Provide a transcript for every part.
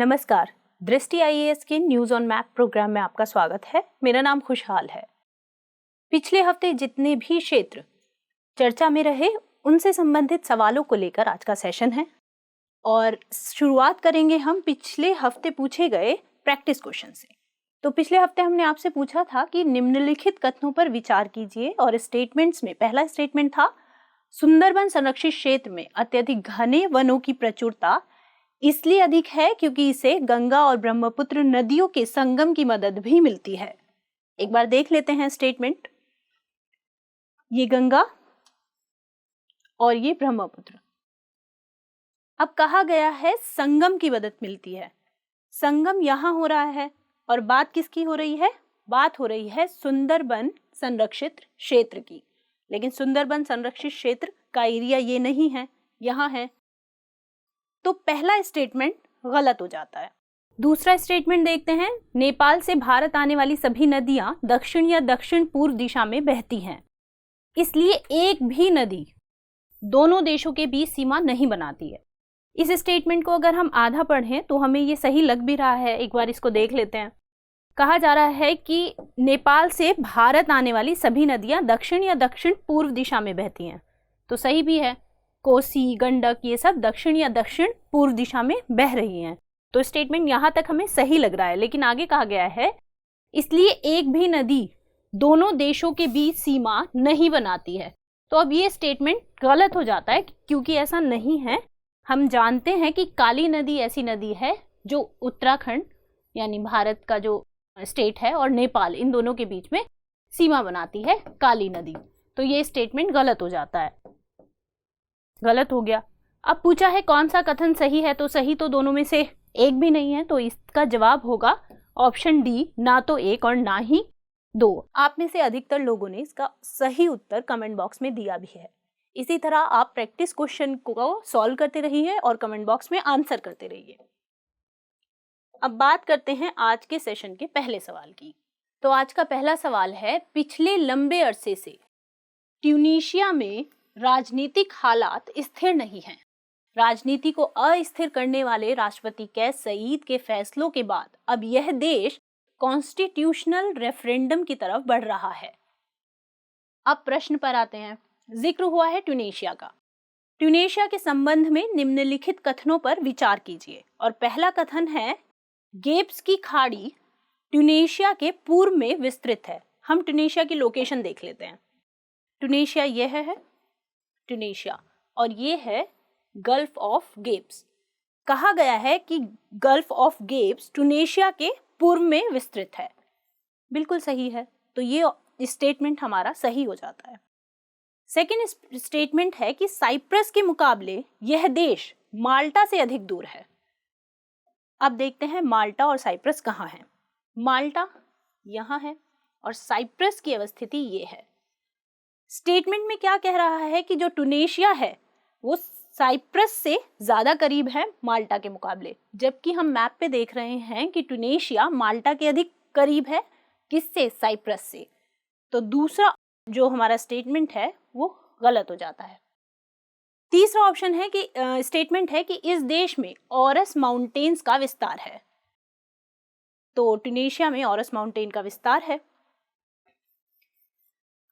नमस्कार, दृष्टि आईएएस के न्यूज ऑन मैप प्रोग्राम में आपका स्वागत है। मेरा नाम खुशहाल है। पिछले हफ्ते जितने भी क्षेत्र चर्चा में रहे उनसे संबंधित सवालों को लेकर आज का सेशन है और शुरुआत करेंगे हम पिछले हफ्ते पूछे गए प्रैक्टिस क्वेश्चन से। तो पिछले हफ्ते हमने आपसे पूछा था कि निम्नलिखित कथनों पर विचार कीजिए और स्टेटमेंट्स में पहला स्टेटमेंट था, सुंदरबन संरक्षित क्षेत्र में अत्यधिक घने वनों की प्रचुरता इसलिए अधिक है क्योंकि इसे गंगा और ब्रह्मपुत्र नदियों के संगम की मदद भी मिलती है। एक बार देख लेते हैं स्टेटमेंट। ये गंगा और ये ब्रह्मपुत्र। अब कहा गया है संगम की मदद मिलती है। संगम यहां हो रहा है और बात किसकी हो रही है? बात हो रही है सुंदरबन संरक्षित क्षेत्र की। लेकिन सुंदरबन संरक्षित क्षेत्र का एरिया ये नहीं है, यहां है। तो पहला स्टेटमेंट गलत हो जाता है। दूसरा स्टेटमेंट देखते हैं, नेपाल से भारत आने वाली सभी नदियां दक्षिण या दक्षिण पूर्व दिशा में बहती हैं, इसलिए एक भी नदी दोनों देशों के बीच सीमा नहीं बनाती है। इस स्टेटमेंट को अगर हम आधा पढ़ें तो हमें ये सही लग भी रहा है। एक बार इसको देख लेते हैं। कहा जा रहा है कि नेपाल से भारत आने वाली सभी नदियां दक्षिण या दक्षिण पूर्व दिशा में बहती हैं, तो सही भी है। कोसी, गंडक ये सब दक्षिण या दक्षिण पूर्व दिशा में बह रही हैं, तो स्टेटमेंट यहां तक हमें सही लग रहा है। लेकिन आगे कहा गया है इसलिए एक भी नदी दोनों देशों के बीच सीमा नहीं बनाती है। तो अब ये स्टेटमेंट गलत हो जाता है क्योंकि ऐसा नहीं है। हम जानते हैं कि काली नदी ऐसी नदी है जो उत्तराखंड यानी भारत का जो स्टेट है और नेपाल, इन दोनों के बीच में सीमा बनाती है काली नदी। तो ये स्टेटमेंट गलत हो जाता है, गलत हो गया। अब पूछा है कौन सा कथन सही है, तो सही तो दोनों में से एक भी नहीं है, तो इसका जवाब होगा ऑप्शन डी, ना तो एक और ना ही दो। आप में से अधिकतर लोगों ने इसका सही उत्तर कमेंट बॉक्स में दिया भी है। इसी तरह आप प्रैक्टिस क्वेश्चन को सॉल्व करते रहिए और कमेंट बॉक्स में आंसर करते रहिए। अब बात करते हैं आज के सेशन के पहले सवाल की। तो आज का पहला सवाल है, पिछले लंबे अरसे से ट्यूनीशिया में राजनीतिक हालात स्थिर नहीं हैं। राजनीति को अस्थिर करने वाले राष्ट्रपति कैस सईद के फैसलों के बाद अब यह देश कॉन्स्टिट्यूशनल रेफरेंडम की तरफ बढ़ रहा है। अब प्रश्न पर आते हैं। जिक्र हुआ है ट्यूनीशिया का। ट्यूनीशिया के संबंध में निम्नलिखित कथनों पर विचार कीजिए। और पहला कथन है, गेप्स की खाड़ी ट्यूनीशिया के पूर्व में विस्तृत है। हम ट्यूनीशिया की लोकेशन देख लेते हैं। ट्यूनीशिया यह है ट्यूनीशिया और ये है गल्फ ऑफ गेप्स। कहा गया है कि गल्फ ऑफ गेप्स ट्यूनीशिया के पूर्व में विस्तृत है। बिल्कुल सही है, तो ये स्टेटमेंट हमारा सही हो जाता है। सेकेंड स्टेटमेंट है कि साइप्रस के मुकाबले यह देश माल्टा से अधिक दूर है। अब देखते हैं माल्टा और साइप्रस कहाँ है। माल्टा यहाँ है और साइप्रस की अवस्थिति ये है। स्टेटमेंट में क्या कह रहा है कि जो ट्यूनीशिया है वो साइप्रस से ज्यादा करीब है माल्टा के मुकाबले, जबकि हम मैप पे देख रहे हैं कि ट्यूनीशिया माल्टा के अधिक करीब है। किससे? साइप्रस से। तो दूसरा जो हमारा स्टेटमेंट है वो गलत हो जाता है। तीसरा ऑप्शन है कि स्टेटमेंट है कि इस देश में ऑरस माउंटेन्स का विस्तार है। तो ट्यूनीशिया में ऑरस माउंटेन का विस्तार है।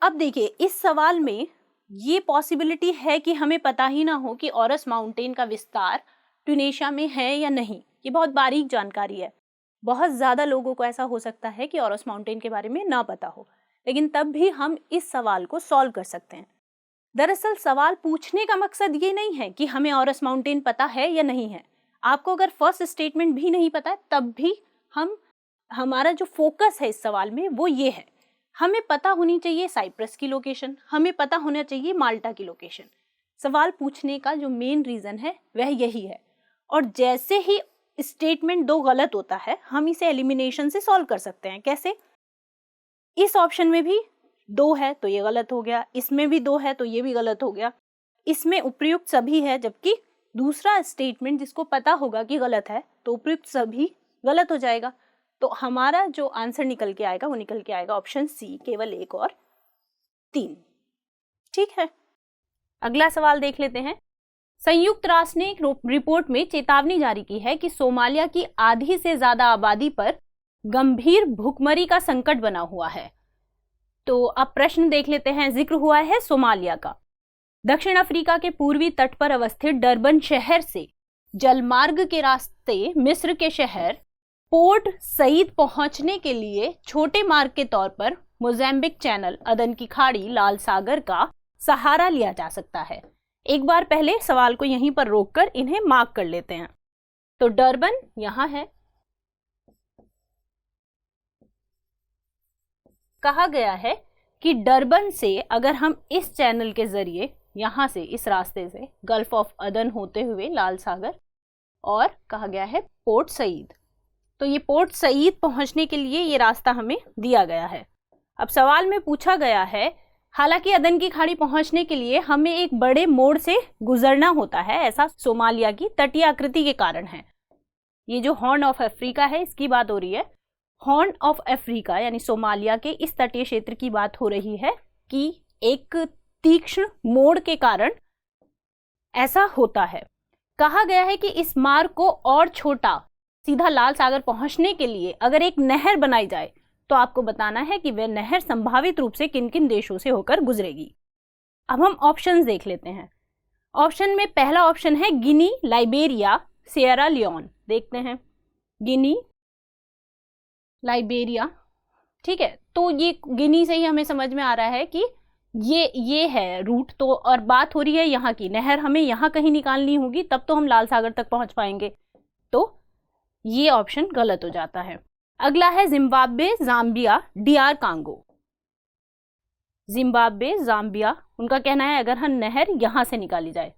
अब देखिए, इस सवाल में ये पॉसिबिलिटी है कि हमें पता ही ना हो कि ऑरस माउंटेन का विस्तार ट्यूनीशिया में है या नहीं। ये बहुत बारीक जानकारी है। बहुत ज़्यादा लोगों को ऐसा हो सकता है कि ऑरस माउंटेन के बारे में ना पता हो, लेकिन तब भी हम इस सवाल को सॉल्व कर सकते हैं। दरअसल सवाल पूछने का मकसद ये नहीं है कि हमें ऑरस माउंटेन पता है या नहीं है। आपको अगर फर्स्ट स्टेटमेंट भी नहीं पता है तब भी हमारा जो फोकस है इस सवाल में वो ये है, हमें पता होनी चाहिए साइप्रस की लोकेशन, हमें पता होना चाहिए माल्टा की लोकेशन। सवाल पूछने का जो मेन रीजन है वह यही है। और जैसे ही स्टेटमेंट 2 गलत होता है हम इसे एलिमिनेशन से सॉल्व कर सकते हैं। कैसे? इस ऑप्शन में भी 2 है तो ये गलत हो गया, इसमें भी 2 है तो ये भी गलत हो गया, इसमें उपयुक्त सभी है, जबकि दूसरा स्टेटमेंट जिसको पता होगा कि गलत है तो उपयुक्त सभी गलत हो जाएगा। तो हमारा जो आंसर निकल के आएगा वो निकल के आएगा ऑप्शन सी, केवल 1 और 3। ठीक है, अगला सवाल देख लेते हैं। संयुक्त राष्ट्र ने एक रिपोर्ट में चेतावनी जारी की है कि सोमालिया की आधी से ज्यादा आबादी पर गंभीर भुखमरी का संकट बना हुआ है। तो अब प्रश्न देख लेते हैं। जिक्र हुआ है सोमालिया का। दक्षिण अफ्रीका के पूर्वी तट पर अवस्थित डरबन शहर से जलमार्ग के रास्ते मिस्र के शहर पोर्ट सईद पहुंचने के लिए छोटे मार्ग के तौर पर मोज़ेम्बिक चैनल, अदन की खाड़ी, लाल सागर का सहारा लिया जा सकता है। एक बार पहले सवाल को यहीं पर रोककर इन्हें मार्क कर लेते हैं। तो डरबन यहां है, कहा गया है कि डरबन से अगर हम इस चैनल के जरिए यहां से, इस रास्ते से गल्फ ऑफ अदन होते हुए लाल सागर, और कहा गया है पोर्ट सईद, तो ये पोर्ट सईद पहुंचने के लिए ये रास्ता हमें दिया गया है। अब सवाल में पूछा गया है, हालांकि अदन की खाड़ी पहुंचने के लिए हमें एक बड़े मोड़ से गुजरना होता है, ऐसा सोमालिया की तटीय आकृति के कारण है। ये जो हॉर्न ऑफ अफ्रीका है इसकी बात हो रही है। हॉर्न ऑफ अफ्रीका यानी सोमालिया के इस तटीय क्षेत्र की बात हो रही है कि एक तीक्ष्ण मोड़ के कारण ऐसा होता है। कहा गया है कि इस मार्ग को और छोटा सीधा लाल सागर पहुंचने के लिए अगर एक नहर बनाई जाए तो आपको बताना है कि वह नहर संभावित रूप से किन किन देशों से होकर गुजरेगी। अब हम ऑप्शंस देख लेते हैं। ऑप्शन में पहला ऑप्शन है गिनी, लाइबेरिया, सिएरा लियोन। देखते हैं, गिनी, लाइबेरिया, ठीक है। तो ये गिनी से ही हमें समझ में आ रहा है कि ये है रूट। तो और बात हो रही है यहाँ की, नहर हमें यहाँ कहीं निकालनी होगी तब तो हम लाल सागर तक पहुंच पाएंगे। तो ये ऑप्शन गलत हो जाता है। अगला है Zimbabwe, Zambia, DR Congo. Zimbabwe, Zambia, उनका कहना है अगर हम नहर यहां से निकाली जाए,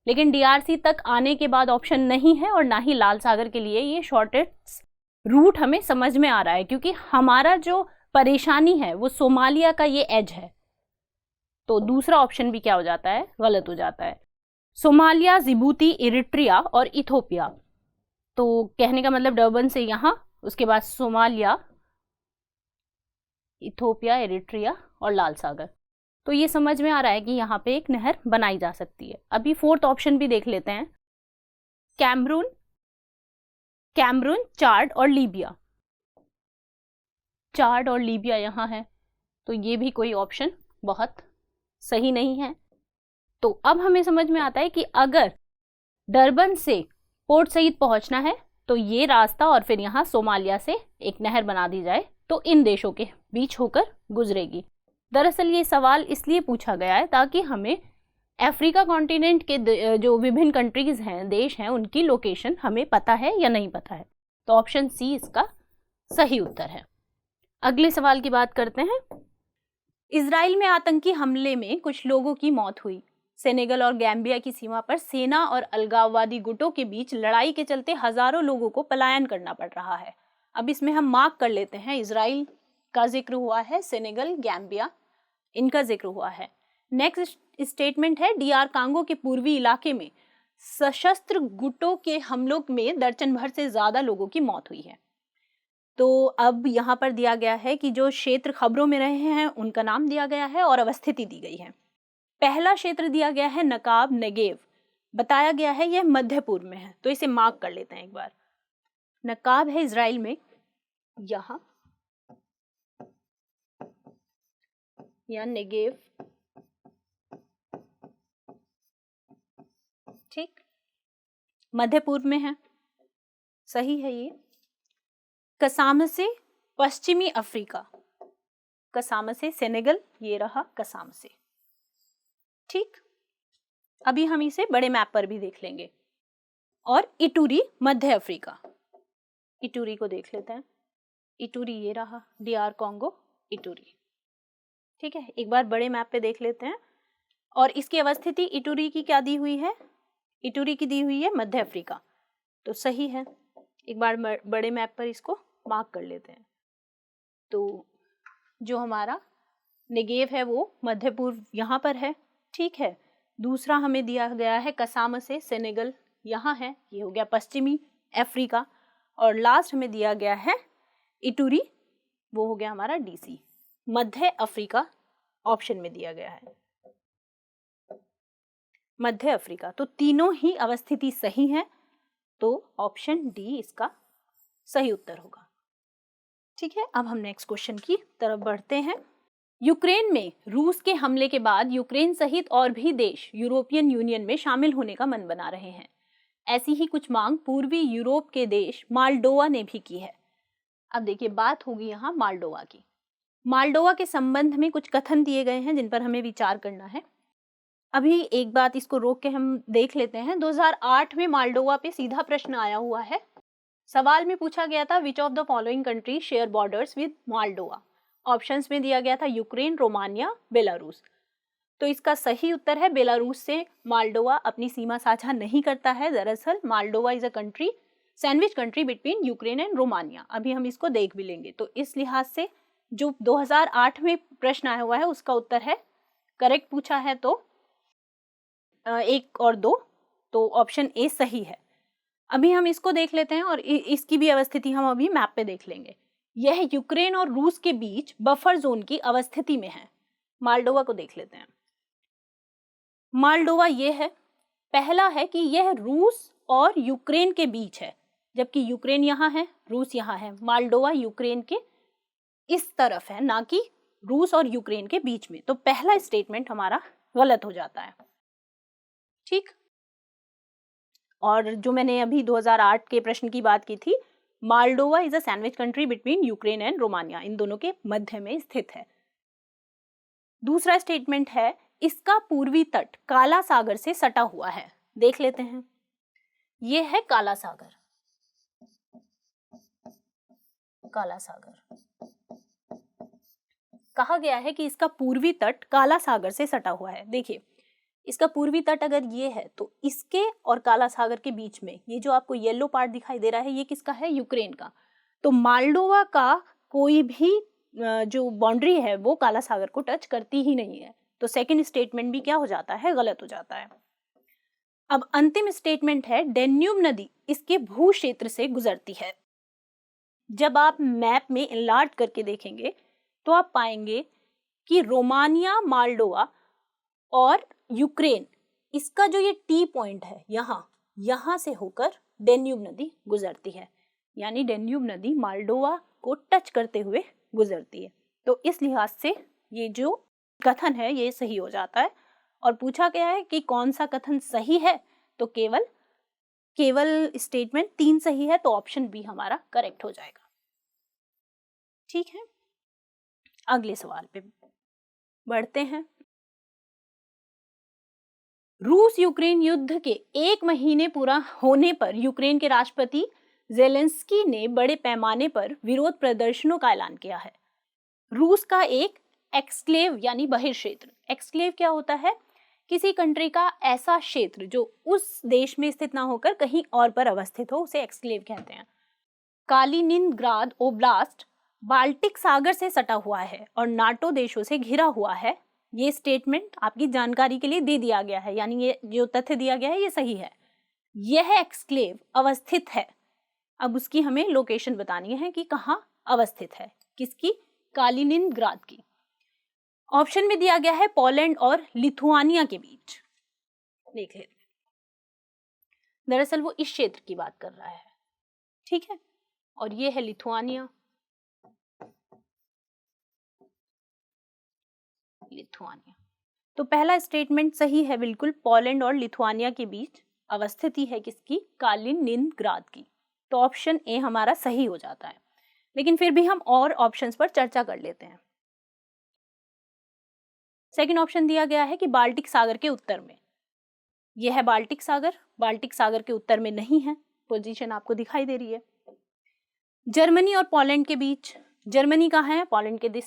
लेकिन डीआरसी तक आने के बाद ऑप्शन नहीं है और ना ही लाल सागर के लिए ये शॉर्टेस्ट रूट हमें समझ में आ रहा है, क्योंकि हमारा जो परेशानी है वो सोमालिया का ये एज है। तो दूसरा ऑप्शन भी क्या हो जाता है, गलत हो जाता है। सोमालिया, जिबूती, इरिट्रिया और इथोपिया। तो कहने का मतलब डरबन से यहां, उसके बाद सोमालिया, इथोपिया, इरिट्रिया और लाल सागर। तो ये समझ में आ रहा है कि यहाँ पे एक नहर बनाई जा सकती है। अभी फोर्थ ऑप्शन भी देख लेते हैं। कैमरून, चाड और लीबिया। चाड और लीबिया यहाँ है, तो ये भी कोई ऑप्शन बहुत सही नहीं है। तो अब हमें समझ में आता है कि अगर डरबन से पोर्ट सईद पहुंचना है तो ये रास्ता और फिर यहाँ सोमालिया से एक नहर बना दी जाए तो इन देशों के बीच होकर गुजरेगी। दरअसल ये सवाल इसलिए पूछा गया है ताकि हमें अफ्रीका कॉन्टिनेंट के जो विभिन्न कंट्रीज हैं, देश हैं, उनकी लोकेशन हमें पता है या नहीं पता है। तो ऑप्शन सी इसका सही उत्तर है। अगले सवाल की बात करते हैं। इजराइल में आतंकी हमले में कुछ लोगों की मौत हुई। सेनेगल और गैम्बिया की सीमा पर सेना और अलगाववादी गुटों के बीच लड़ाई के चलते हजारों लोगों को पलायन करना पड़ रहा है। अब इसमें हम मार्क कर लेते हैं, इजराइल का जिक्र हुआ है, सेनेगल, गैम्बिया, इनका जिक्र हुआ है। नेक्स्ट स्टेटमेंट है, डीआर कांगो के पूर्वी इलाके में सशस्त्र गुटों के हमलों में दर्जन भर से ज्यादा लोगों की मौत हुई है। तो अब यहाँ पर दिया गया है कि जो क्षेत्र खबरों में रहे हैं उनका नाम दिया गया है और अवस्थिति दी गई है। पहला क्षेत्र दिया गया है नकाब, नेगेव, बताया गया है यह मध्य पूर्व में है, तो इसे मार्क कर लेते हैं एक बार। नकाब है इजराइल में, यहां, या नेगेव, ठीक, मध्य पूर्व में है, सही है ये। कसामसे, पश्चिमी अफ्रीका, कसामसे सेनेगल, ये रहा कसामसे, ठीक। अभी हम इसे बड़े मैप पर भी देख लेंगे। और इटूरी, मध्य अफ्रीका, इटूरी को देख लेते हैं। इटूरी ये रहा, डीआर कांगो, इटूरी, ठीक है। एक बार बड़े मैप पे देख लेते हैं। और इसकी अवस्थिति इटूरी की क्या दी हुई है, इटूरी की दी हुई है मध्य अफ्रीका, तो सही है। एक बार बड़े मैप पर इसको मार्क कर लेते हैं। तो जो हमारा नेगेव है वो मध्य पूर्व यहाँ पर है, ठीक है। दूसरा हमें दिया गया है कसामसे, सेनेगल यहाँ है, ये हो गया पश्चिमी अफ्रीका। और लास्ट हमें दिया गया है इटूरी, वो हो गया हमारा डीसी, मध्य अफ्रीका ऑप्शन में दिया गया है। मध्य अफ्रीका। तो तीनों ही अवस्थिति सही है, तो ऑप्शन डी इसका सही उत्तर होगा। ठीक है, अब हम नेक्स्ट क्वेश्चन की तरफ बढ़ते हैं। यूक्रेन में रूस के हमले के बाद यूक्रेन सहित और भी देश यूरोपियन यूनियन में शामिल होने का मन बना रहे हैं। ऐसी ही कुछ मांग पूर्वी यूरोप के देश माल्डोवा ने भी की है। अब देखिए, बात होगी यहाँ माल्डोवा की। माल्डोवा के संबंध में कुछ कथन दिए गए हैं जिन पर हमें विचार करना है। अभी एक बात इसको रोक के हम देख लेते हैं। 2008 में माल्डोवा पे सीधा प्रश्न आया हुआ है। सवाल में पूछा गया था which of the following country share borders with Moldova. Options में दिया गया था यूक्रेन, रोमानिया, बेलारूस। तो इसका सही उत्तर है बेलारूस से माल्डोवा अपनी सीमा साझा नहीं करता है। दरअसल Moldova is a country, sandwich country between Ukraine and Romania. अभी हम इसको देख भी लेंगे। तो इस लिहाज से जो 2008 में प्रश्न आया हुआ है उसका उत्तर है, करेक्ट पूछा है तो 1 और 2, तो ऑप्शन ए सही है। अभी हम इसको देख लेते हैं और इसकी भी अवस्थिति हम अभी मैप पे देख लेंगे। यह यूक्रेन और रूस के बीच बफर जोन की अवस्थिति में है। माल्डोवा को देख लेते हैं। माल्डोवा ये है, पहला है कि यह रूस और यूक्रेन के बीच है, जबकि यूक्रेन यहाँ है, रूस यहाँ है। माल्डोवा यूक्रेन के इस तरफ है, ना कि रूस और यूक्रेन के बीच में। तो पहला स्टेटमेंट हमारा गलत हो जाता है। ठीक, और जो मैंने अभी 2008 के प्रश्न की बात की थी, Moldova is a sandwich country between Ukraine and Romania, इन दोनों के मध्य में स्थित है। दूसरा स्टेटमेंट है इसका पूर्वी तट काला सागर से सटा हुआ है। देख लेते हैं, यह है काला सागर। काला सागर कहा गया है कि इसका पूर्वी तट काला सागर से सटा हुआ है। देखिए, इसका पूर्वी तट अगर ये है तो इसके और काला सागर के बीच में ये जो आपको येलो पार्ट दिखाई दे रहा है, ये किसका है? यूक्रेन का। तो माल्डोवा का कोई भी जो बाउंड्री है वो काला सागर को टच करती ही नहीं है। तो सेकंड स्टेटमेंट भी क्या हो जाता है? गलत हो जाता है। अब अंतिम स्टेटमेंट है डेन्यूब नदी इसके भू क्षेत्र से गुजरती है। जब आप मैप में इनलार्ज करके देखेंगे तो आप पाएंगे कि रोमानिया, माल्डोवा और यूक्रेन, इसका जो ये टी पॉइंट है यहाँ से होकर डेन्यूब नदी गुजरती है। यानी डेन्यूब नदी माल्डोवा को टच करते हुए गुजरती है। तो इस लिहाज से ये जो कथन है ये सही हो जाता है। और पूछा गया है कि कौन सा कथन सही है, तो केवल स्टेटमेंट 3 सही है, तो ऑप्शन बी हमारा करेक्ट हो जाएगा। ठीक है, अगले सवाल पे बढ़ते हैं। रूस यूक्रेन युद्ध के 1 महीने पूरा होने पर यूक्रेन के राष्ट्रपति जेलेंस्की ने बड़े पैमाने पर विरोध प्रदर्शनों का ऐलान किया है। रूस का एक एक्सक्लेव यानी बहिर्क्षेत्र, एक्सक्लेव क्या होता है? किसी कंट्री का ऐसा क्षेत्र जो उस देश में स्थित ना होकर कहीं और पर अवस्थित हो, उसे एक्सक्लेव कहते हैं। कालिनिनग्राद ओब्लास्ट बाल्टिक सागर से सटा हुआ है और नाटो देशों से घिरा हुआ है। ये स्टेटमेंट आपकी जानकारी के लिए दे दिया गया है, यानी ये जो तथ्य दिया गया है ये सही है। यह एक्सक्लेव अवस्थित है। अब उसकी हमें लोकेशन बतानी है कि कहाँ अवस्थित है। किसकी? कालिनिनग्राद की। ऑप्शन में दिया गया है पोलैंड और लिथुआनिया के बीच। देख ले, दरअसल वो इस क्षेत्र की बात कर रहा है। ठीक है, और ये है लिथुआनिया। तो पहला स्टेटमेंट सही है बिल्कुल, पोलैंड और लिथुआनिया के बीच अवस्थिति है किसकी? कालिनिनग्राद की। तो ऑप्शन ए हमारा सही हो जाता है। लेकिन फिर भी हम और ऑप्शंस पर चर्चा कर लेते हैं। सेकंड ऑप्शन दिया गया है कि बाल्टिक सागर के उत्तर में। यह है बाल्टिक सागर के उत्तर में नहीं है। पोजीशन आपको दिखाई दे रही है। जर्मनी और पोलैंड के बीच। जर्मनी कहाँ है? पोलैंड के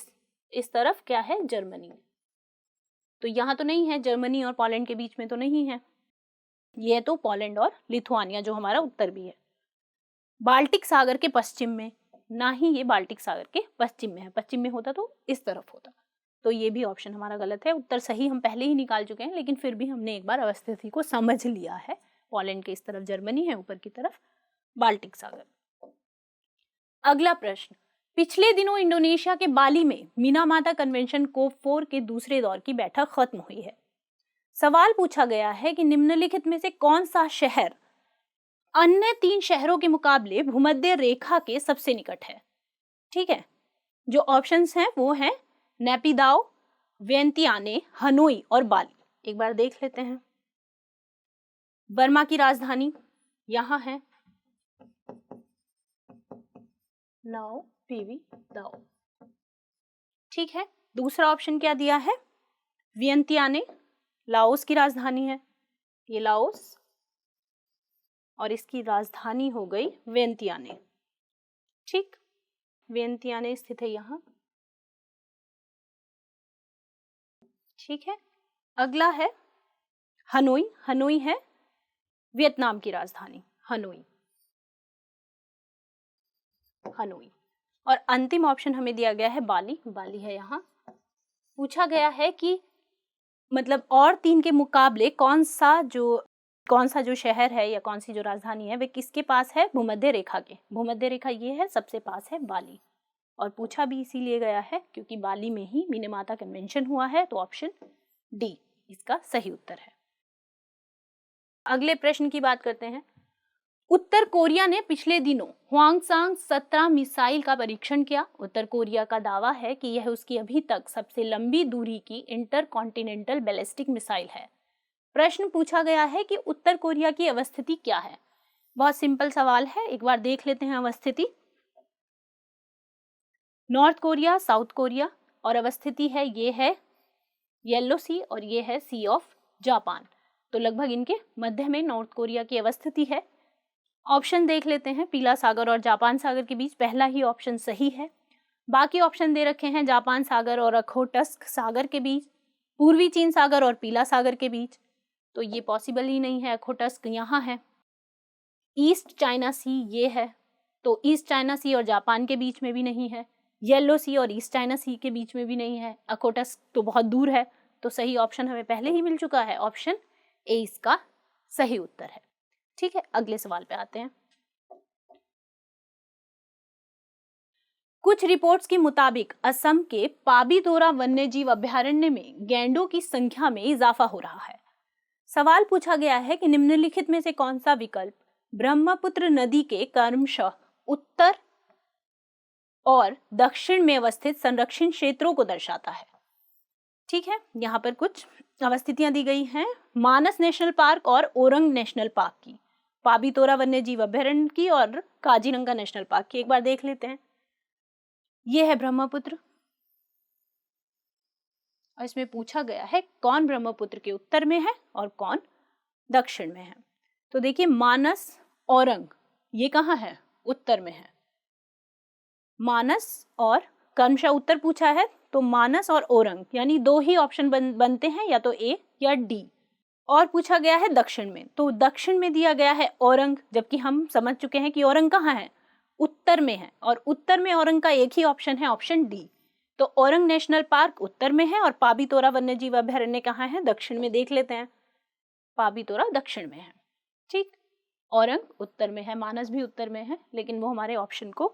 इस तरफ क्या है? जर्मनी। तो यहाँ तो नहीं है, जर्मनी और पोलैंड के बीच में तो नहीं है। ये तो पोलैंड और लिथुआनिया जो हमारा उत्तर भी है। बाल्टिक सागर के पश्चिम में, ना ही ये बाल्टिक सागर के पश्चिम में है। पश्चिम में होता तो इस तरफ होता। तो ये भी ऑप्शन हमारा गलत है। उत्तर सही हम पहले ही निकाल चुके हैं, लेकिन फिर भी हमने एक बार अवस्थिति को समझ लिया है। पोलैंड के इस तरफ जर्मनी है, ऊपर की तरफ बाल्टिक सागर। अगला प्रश्न, पिछले दिनों इंडोनेशिया के बाली में मिनामाता कन्वेंशन COP4 के दूसरे दौर की बैठक खत्म हुई है। सवाल पूछा गया है कि निम्नलिखित में से कौन सा शहर अन्य 3 शहरों के मुकाबले भूमध्य रेखा के सबसे निकट है। ठीक है, जो ऑप्शंस हैं वो हैं नेपिदाओ, वियंतियाने, हनोई और बाली। एक बार देख लेते हैं। बर्मा की राजधानी यहाँ है नाओ पीवी दाओ। ठीक है, दूसरा ऑप्शन क्या दिया है, वियंतियाने, लाओस की राजधानी है, ये लाओस, और इसकी राजधानी हो गई वियंतियाने। ठीक, वियंतियाने स्थित है यहाँ। ठीक है, अगला है हनोई। हनोई है वियतनाम की राजधानी, हनोई, हनोई। और अंतिम ऑप्शन हमें दिया गया है बाली। बाली है यहाँ। पूछा गया है कि मतलब और 3 के मुकाबले कौन सा जो शहर है या कौन सी जो राजधानी है वे किसके पास है, भूमध्य रेखा के। भूमध्य रेखा ये है, सबसे पास है बाली। और पूछा भी इसीलिए गया है क्योंकि बाली में ही मिनेमाता कन्वेंशन हुआ है, तो ऑप्शन डी इसका सही उत्तर है। अगले प्रश्न की बात करते हैं। उत्तर कोरिया ने पिछले दिनों ह्वांगसांग 17 मिसाइल का परीक्षण किया। उत्तर कोरिया का दावा है कि यह उसकी अभी तक सबसे लंबी दूरी की इंटरकॉन्टिनेंटल बैलिस्टिक मिसाइल है। प्रश्न पूछा गया है कि उत्तर कोरिया की अवस्थिति क्या है। बहुत सिंपल सवाल है, एक बार देख लेते हैं अवस्थिति। नॉर्थ कोरिया, साउथ कोरिया, और अवस्थिति है ये है येलो सी और ये है सी ऑफ जापान। तो लगभग इनके मध्य में नॉर्थ कोरिया की अवस्थिति है। ऑप्शन देख लेते हैं। पीला सागर और जापान सागर के बीच पहला ही ऑप्शन सही है। बाकी ऑप्शन दे रखे हैं जापान सागर और अखोटस्क सागर के बीच, पूर्वी चीन सागर और पीला सागर के बीच, तो ये पॉसिबल ही नहीं है। अखोटस्क यहाँ है। ईस्ट चाइना सी ये है, तो ईस्ट चाइना सी और जापान के बीच में भी नहीं है। येलो सी और ईस्ट चाइना सी के बीच में भी नहीं है। अखोटस्क तो बहुत दूर है, तो सही ऑप्शन हमें पहले ही मिल चुका है, ऑप्शन ए इसका सही उत्तर है। ठीक है, अगले सवाल पे आते हैं। कुछ रिपोर्ट्स के मुताबिक असम के पाबीतोरा वन्यजीव अभयारण्य में गैंडों की संख्या में इजाफा हो रहा है। सवाल पूछा गया है कि निम्नलिखित में से कौन सा विकल्प ब्रह्मपुत्र नदी के क्रमशः उत्तर और दक्षिण में अवस्थित संरक्षण क्षेत्रों को दर्शाता है। ठीक है, यहाँ पर कुछ अवस्थितियां दी गई हैं मानस नेशनल पार्क और ओरंग नेशनल पार्क की, पाबीतोरा वन्यजीव अभयारण्य की और काजीरंगा नेशनल पार्क की। एक बार देख लेते हैं। ये है ब्रह्मपुत्र, और इसमें पूछा गया है कौन ब्रह्मपुत्र के उत्तर में है और कौन दक्षिण में है। तो देखिए, मानस औरंग ये कहाँ है, उत्तर में है। मानस और क्रमशः उत्तर पूछा है, तो मानस और औरंग यानी 2 ही ऑप्शन बनते हैं, या तो ए या डी। और पूछा गया है दक्षिण में, तो दक्षिण में दिया गया है औरंग, जबकि हम समझ चुके हैं कि औरंग कहाँ है, उत्तर में है, और उत्तर में औरंग का एक ही ऑप्शन है, ऑप्शन डी। तो औरंग नेशनल पार्क उत्तर में है और पाबीतोरा वन्यजीव अभयारण्य कहाँ है, दक्षिण में। देख लेते हैं, पाबीतोरा दक्षिण में है। ठीक, औरंग उत्तर में है, मानस भी उत्तर में है, लेकिन वो हमारे ऑप्शन को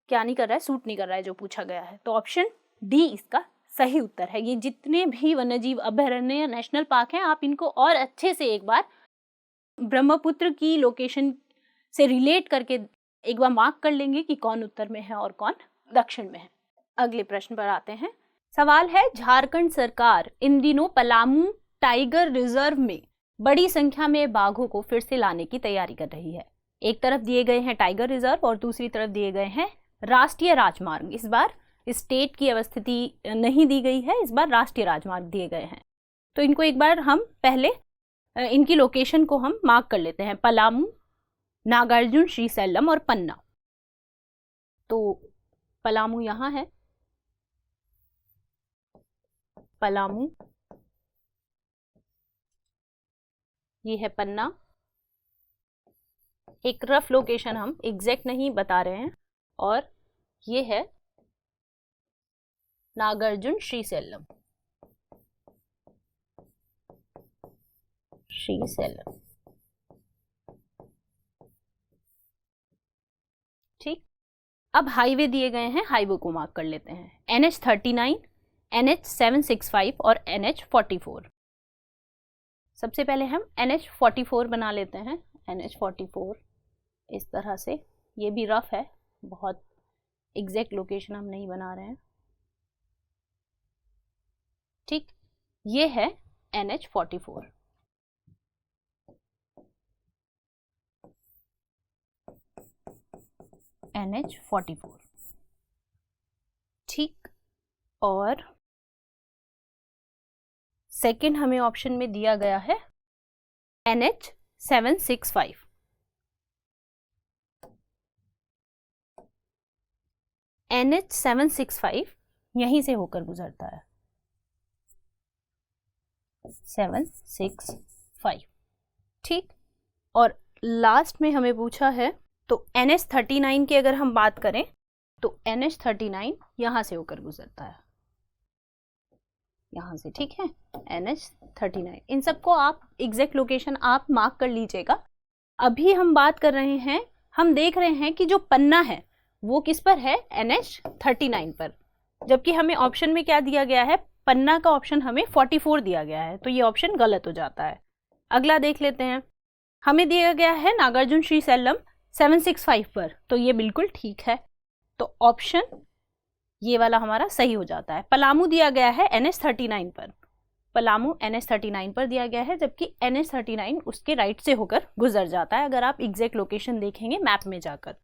क्या नहीं कर रहा है, सूट नहीं कर रहा है जो पूछा गया है। तो ऑप्शन डी इसका सही उत्तर है। ये जितने भी वन्यजीव अभयारण्य या नेशनल पार्क हैं, आप इनको और अच्छे से एक बार ब्रह्मपुत्र की लोकेशन से रिलेट करके एक बार मार्क कर लेंगे कि कौन उत्तर में है और कौन दक्षिण में है। अगले प्रश्न पर आते हैं। सवाल है, झारखंड सरकार इन दिनों पलामू टाइगर रिजर्व में बड़ी संख्या में बाघों को फिर से लाने की तैयारी कर रही है। एक तरफ दिए गए हैं टाइगर रिजर्व और दूसरी तरफ दिए गए हैं राष्ट्रीय राजमार्ग। इस बार स्टेट की अवस्थिति नहीं दी गई है, इस बार राष्ट्रीय राजमार्ग दिए गए हैं। तो इनको एक बार हम पहले इनकी लोकेशन को हम मार्क कर लेते हैं, पलामू, नागार्जुन श्रीशैलम और पन्ना। तो पलामू यहाँ है, पलामू, ये है पन्ना। एक रफ लोकेशन हम एग्जैक्ट नहीं बता रहे हैं, और ये है नागार्जुन श्रीशैलम, श्रीशैलम। ठीक, अब हाईवे दिए गए हैं, हाईवे को मार्क कर लेते हैं। NH39, NH765 और NH44। सबसे पहले हम NH44 बना लेते हैं। NH44 इस तरह से, ये भी रफ है, बहुत एग्जैक्ट लोकेशन हम नहीं बना रहे हैं। ठीक, ये है NH44। NH44, ठीक। और सेकंड हमें ऑप्शन में दिया गया है NH765। NH765 यहीं से होकर गुजरता है, 765, ठीक। और लास्ट में हमें पूछा है तो NH39 की अगर हम बात करें तो NH39 यहां से होकर गुजरता है, यहां से, ठीक है। NH39, इन सबको आप एग्जैक्ट लोकेशन आप मार्क कर लीजिएगा। अभी हम बात कर रहे हैं, हम देख रहे हैं कि जो पन्ना है वो किस पर है, NH39 पर, जबकि हमें ऑप्शन में क्या दिया गया है, पन्ना का ऑप्शन हमें 44 दिया गया है, तो ये ऑप्शन गलत हो जाता है। अगला देख लेते हैं, हमें दिया गया है नागार्जुन श्रीशैलम 765 पर, तो ये बिल्कुल ठीक है, तो ऑप्शन ये वाला हमारा सही हो जाता है। पलामू दिया गया है NH39 पर, पलामू NH39 पर दिया गया है, जबकि NH39 उसके राइट से होकर गुजर जाता है। अगर आप एग्जैक्ट लोकेशन देखेंगे मैप में जाकर,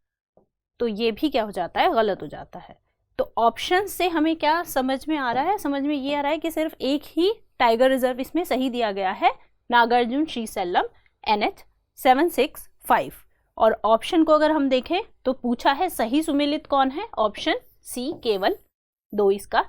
तो ये भी क्या हो जाता है, गलत हो जाता है। तो ऑप्शन से हमें क्या समझ में आ रहा है, समझ में ये आ रहा है कि सिर्फ एक ही टाइगर रिजर्व इसमें सही दिया गया है, नागार्जुन श्रीशैलम NH765। और ऑप्शन को अगर हम देखें तो पूछा है सही सुमेलित कौन है, ऑप्शन सी केवल 2 इसका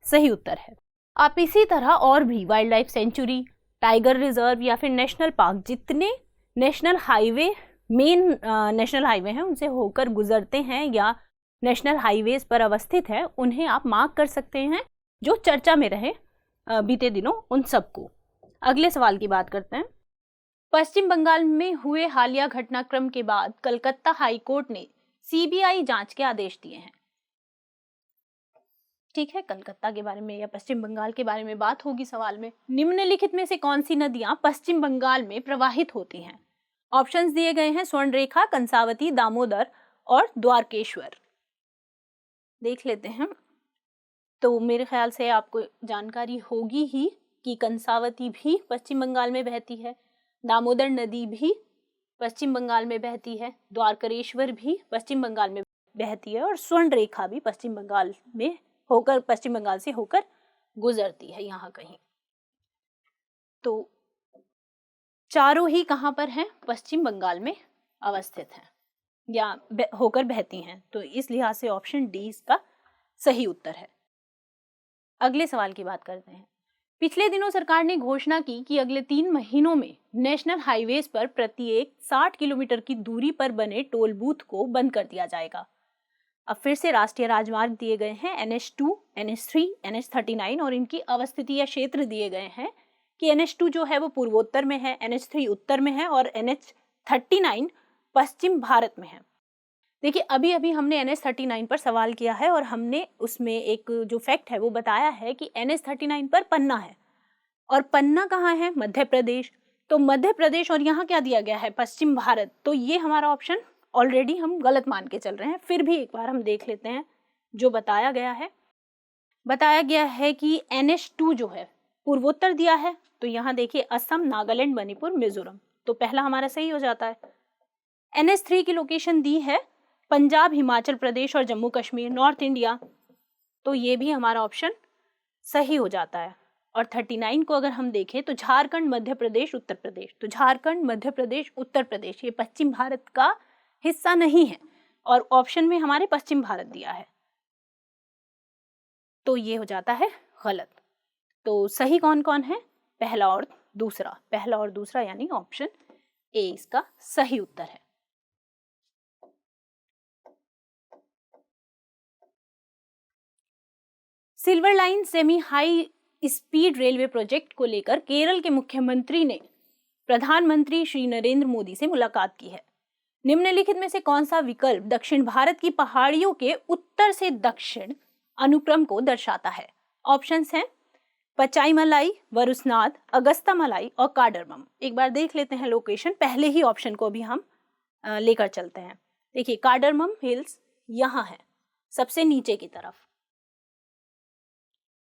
सही उत्तर है। आप इसी तरह और भी wild life sanctuary, tiger reserve या फिर नेशनल पार्क, जितने national highway, main national highway हैं उनसे होकर गुजरते हैं या नेशनल हाईवेज पर अवस्थित है, उन्हें आप मार्क कर सकते हैं जो चर्चा में रहे बीते दिनों, उन सबको। अगले सवाल की बात करते हैं। पश्चिम बंगाल में हुए हालिया घटनाक्रम के बाद कलकत्ता हाई कोर्ट ने CBI जांच के आदेश दिए हैं। ठीक है, कलकत्ता के बारे में या पश्चिम बंगाल के बारे में बात होगी सवाल में। निम्नलिखित में से कौन सी नदियां पश्चिम बंगाल में प्रवाहित होती हैं? ऑप्शंस दिए गए हैं स्वर्णरेखा, कंसावती, दामोदर और द्वारकेश्वर। देख लेते हैं, तो मेरे ख्याल से आपको जानकारी होगी ही कि कंसावती भी पश्चिम बंगाल में बहती है, दामोदर नदी भी पश्चिम बंगाल में बहती है, द्वारकेश्वर भी पश्चिम बंगाल में बहती है और स्वर्णरेखा भी पश्चिम बंगाल में होकर, पश्चिम बंगाल से होकर गुजरती है यहाँ कहीं। तो चारों ही कहाँ पर हैं, पश्चिम बंगाल में अवस्थित हैं या होकर बहती हैं, तो इस लिहाज से ऑप्शन डी इसका सही उत्तर है। अगले सवाल की बात करते हैं। पिछले दिनों सरकार ने घोषणा की कि अगले 3 महीनों में नेशनल हाईवेज पर प्रत्येक 60 किलोमीटर की दूरी पर बने टोल बूथ को बंद कर दिया जाएगा। अब फिर से राष्ट्रीय राजमार्ग दिए गए हैं NH2, NH3, NH39 और इनकी अवस्थिति या क्षेत्र दिए गए हैं कि NH2 जो है वो पूर्वोत्तर में है, NH3 उत्तर में है और NH39 पश्चिम भारत में है। देखिए, अभी अभी हमने NH39 पर सवाल किया है और हमने उसमें एक जो फैक्ट है वो बताया है कि NH39 पर पन्ना है, और पन्ना कहाँ है, मध्य प्रदेश। तो मध्य प्रदेश और यहाँ क्या दिया गया है, पश्चिम भारत। तो ये हमारा ऑप्शन ऑलरेडी हम गलत मान के चल रहे हैं, फिर भी एक बार हम देख लेते हैं जो बताया गया है। बताया गया है कि NH2 जो है पूर्वोत्तर दिया है, तो यहाँ देखिए असम, नागालैंड, मणिपुर, मिजोरम, तो पहला हमारा सही हो जाता है। NH3 की लोकेशन दी है पंजाब, हिमाचल प्रदेश और जम्मू कश्मीर, नॉर्थ इंडिया, तो ये भी हमारा ऑप्शन सही हो जाता है। और 39 को अगर हम देखें तो झारखंड, मध्य प्रदेश, उत्तर प्रदेश, तो झारखंड, मध्य प्रदेश, उत्तर प्रदेश ये पश्चिम भारत का हिस्सा नहीं है और ऑप्शन में हमारे पश्चिम भारत दिया है, तो ये हो जाता है गलत। तो सही कौन कौन है, पहला और दूसरा, पहला और दूसरा यानी ऑप्शन ए इसका सही उत्तर है। Silver line semi high speed railway project को लेकर केरल के मुख्यमंत्री ने प्रधानमंत्री श्री नरेंद्र मोदी से मुलाकात की है। निम्नलिखित में से कौन सा विकल्प दक्षिण भारत की पहाड़ियों के उत्तर से दक्षिण अनुक्रम को दर्शाता है? ऑप्शंस हैं पचाईमलाई, वरुसनाद, अगस्त्यामलाई और कार्डामम। एक बार देख लेते हैं लोकेशन, पहले ही ऑप्शन को भी हम लेकर चलते हैं। देखिए कार्डामम हिल्स यहाँ है सबसे नीचे की तरफ।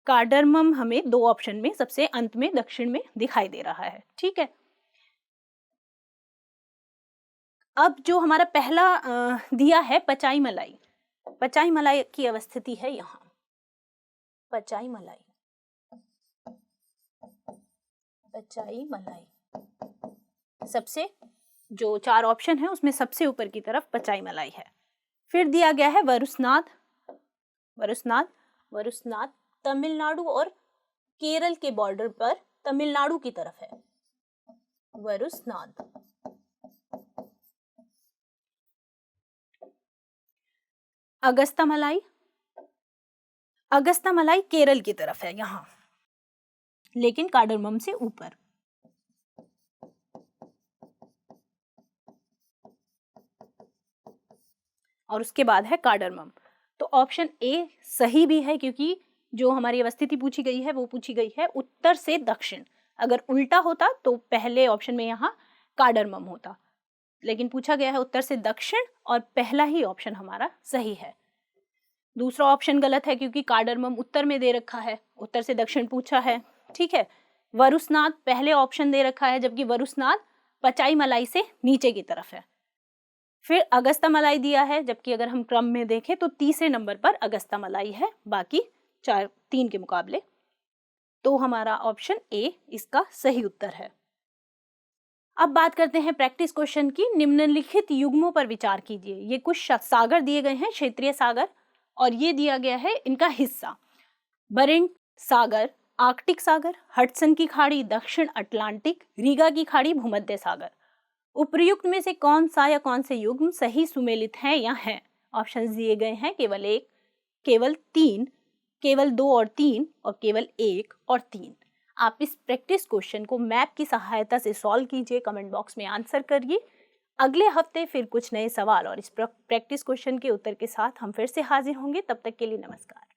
कार्डामम हमें 2 ऑप्शन में सबसे अंत में दक्षिण में दिखाई दे रहा है, ठीक है। अब जो हमारा पहला दिया है पचाईमलाई, पचाईमलाई की अवस्थिति है यहाँ, पचाईमलाई, पचाईमलाई सबसे जो 4 ऑप्शन है उसमें सबसे ऊपर की तरफ पचाईमलाई है। फिर दिया गया है वरुसनाद, वरुसनाद, वरुसनाद तमिलनाडु और केरल के बॉर्डर पर तमिलनाडु की तरफ है, वरुसनाद। अगस्त्यामलाई, अगस्त्यामलाई केरल की तरफ है यहाँ, लेकिन कार्डामम से ऊपर। और उसके बाद है कार्डामम। तो ऑप्शन ए सही भी है, क्योंकि जो हमारी अवस्थिति पूछी गई है वो पूछी गई है उत्तर से दक्षिण। अगर उल्टा होता तो पहले ऑप्शन में यहाँ कार्डामम होता, लेकिन पूछा गया है उत्तर से दक्षिण और पहला ही ऑप्शन हमारा सही है। दूसरा ऑप्शन गलत है क्योंकि कार्डामम उत्तर में दे रखा है, उत्तर से दक्षिण पूछा है, ठीक है। वरुसनाद पहले ऑप्शन दे रखा है, जबकि वरुसनाद पचाईमलाई से नीचे की तरफ है। फिर अगस्त्यामलाई दिया है, जबकि अगर हम क्रम में देखें तो तीसरे नंबर पर अगस्त्यामलाई है, बाकी 3 के मुकाबले। तो हमारा ऑप्शन ए इसका सही उत्तर है। अब बात करते हैं प्रैक्टिस क्वेश्चन की। निम्नलिखित युग्मों पर विचार कीजिए। ये कुछ सागर दिए गए हैं, क्षेत्रीय सागर, और ये दिया गया है इनका हिस्सा। बरिंट सागर, आर्कटिक सागर, हडसन की खाड़ी, दक्षिण अटलांटिक, रीगा की खाड़ी, भूमध्य सागर। उपर्युक्त में से कौन सा या कौन से युग्म सही सुमेलित हैं या हैं? ऑप्शंस दिए गए हैं केवल 1, केवल 3, केवल 2 और 3 और केवल 1 और 3। आप इस प्रैक्टिस क्वेश्चन को मैप की सहायता से सॉल्व कीजिए, कमेंट बॉक्स में आंसर करिए। अगले हफ्ते फिर कुछ नए सवाल और इस प्रैक्टिस क्वेश्चन के उत्तर के साथ हम फिर से हाजिर होंगे। तब तक के लिए नमस्कार।